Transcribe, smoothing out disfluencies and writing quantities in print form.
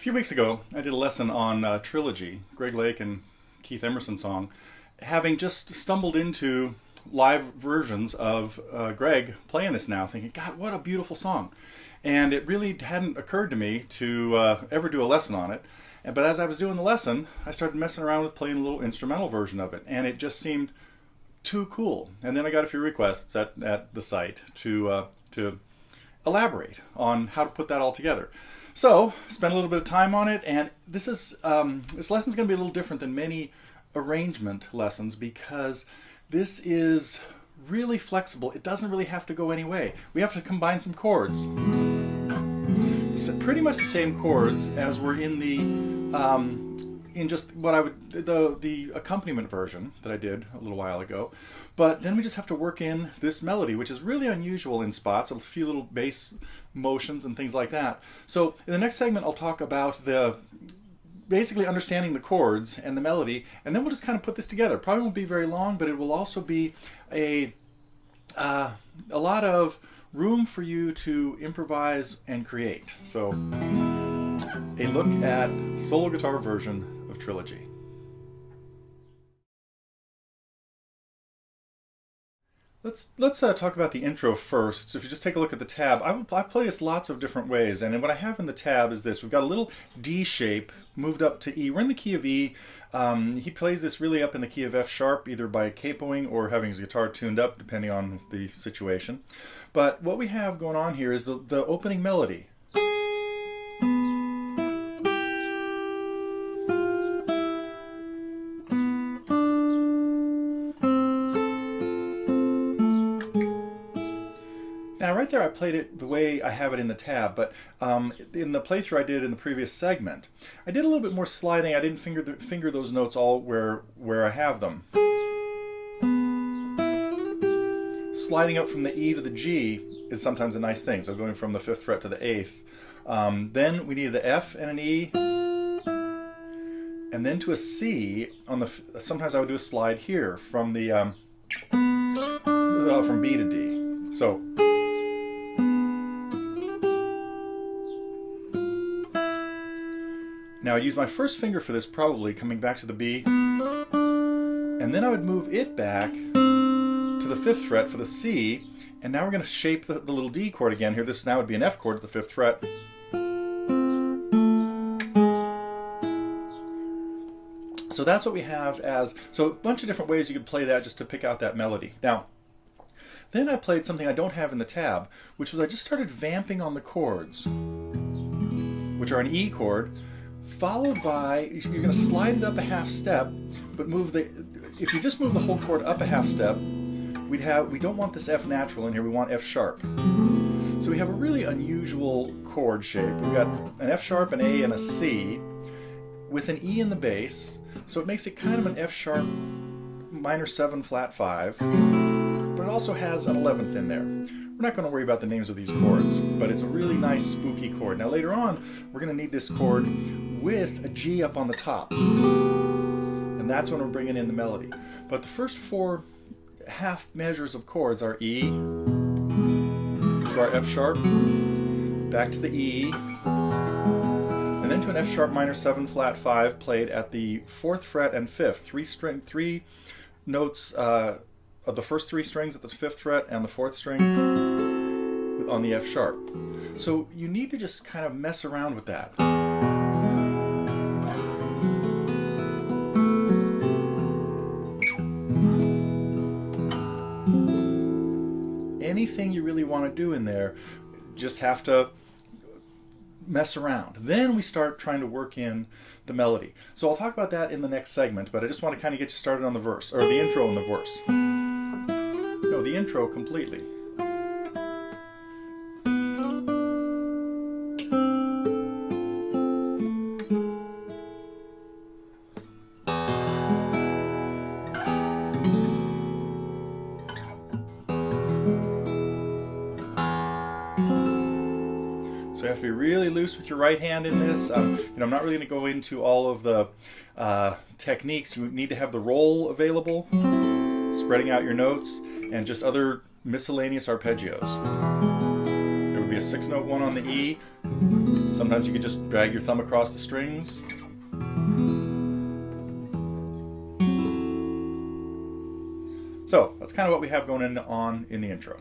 few weeks ago, I did a lesson on Trilogy, Greg Lake and Keith Emerson song, having just stumbled into live versions of Greg playing this now, thinking, God, what a beautiful song. And it really hadn't occurred to me to ever do a lesson on it. But as I was doing the lesson, I started messing around with playing a little instrumental version of it, and it just seemed too cool. And then I got a few requests at the site to elaborate on how to put that all together. So, spent a little bit of time on it, and this lesson's going to be a little different than many arrangement lessons because this is really flexible. It doesn't really have to go any way. We have to combine some chords. It's pretty much the same chords as were in in just what I would the accompaniment version that I did a little while ago. But then we just have to work in this melody, which is really unusual in spots, a few little bass motions and things like that. So in the next segment, I'll talk about basically understanding the chords and the melody, and then we'll just kind of put this together. Probably won't be very long, but it will also be a lot of room for you to improvise and create. So a look at solo guitar version of Trilogy. Let's talk about the intro first. So if you just take a look at the tab, I play this lots of different ways, and what I have in the tab is this. We've got a little D shape moved up to E. We're in the key of E. He plays this really up in the key of F sharp, either by capoing or having his guitar tuned up, depending on the situation. But what we have going on here is the opening melody. Now right there I played it the way I have it in the tab, but in the playthrough I did in the previous segment, I did a little bit more sliding. I didn't finger those notes all where I have them. Sliding up from the E to the G is sometimes a nice thing, so going from the 5th fret to the 8th. Then we need the F and an E, and then to a C. Sometimes I would do a slide here from the from B to D. So. Now I'd use my first finger for this, probably coming back to the B, and then I would move it back to the 5th fret for the C, and now we're going to shape the little D chord again here. This now would be an F chord at the 5th fret. So that's what we have so a bunch of different ways you could play that just to pick out that melody. Now, then I played something I don't have in the tab, which was I just started vamping on the chords, which are an E chord, followed by, you're going to slide it up a half step, but if you just move the whole chord up a half step, we don't want this F natural in here, we want F sharp. So we have a really unusual chord shape. We've got an F sharp, an A, and a C, with an E in the bass, so it makes it kind of an F sharp minor 7 flat 5, but it also has an 11th in there. We're not going to worry about the names of these chords, but it's a really nice spooky chord. Now later on, we're going to need this chord with a G up on the top, and that's when we're bringing in the melody. But the first 4 half measures of chords are E, to our F sharp, back to the E, and then to an F sharp minor 7 flat 5 played at the 4th fret and 5th. 3 notes of the first 3 strings at the 5th fret and the 4th string on the F sharp. So you need to just kind of mess around with that. Anything you really want to do in there, just have to mess around. Then we start trying to work in the melody. So I'll talk about that in the next segment, but I just want to kind of get you started on the verse, or the intro and the verse. No, the intro completely. So you have to be really loose with your right hand in this. I'm not really going to go into all of the techniques. You need to have the roll available, spreading out your notes, and just other miscellaneous arpeggios. There would be a 6-note one on the E, Sometimes you could just drag your thumb across the strings. So that's kind of what we have going on in the intro.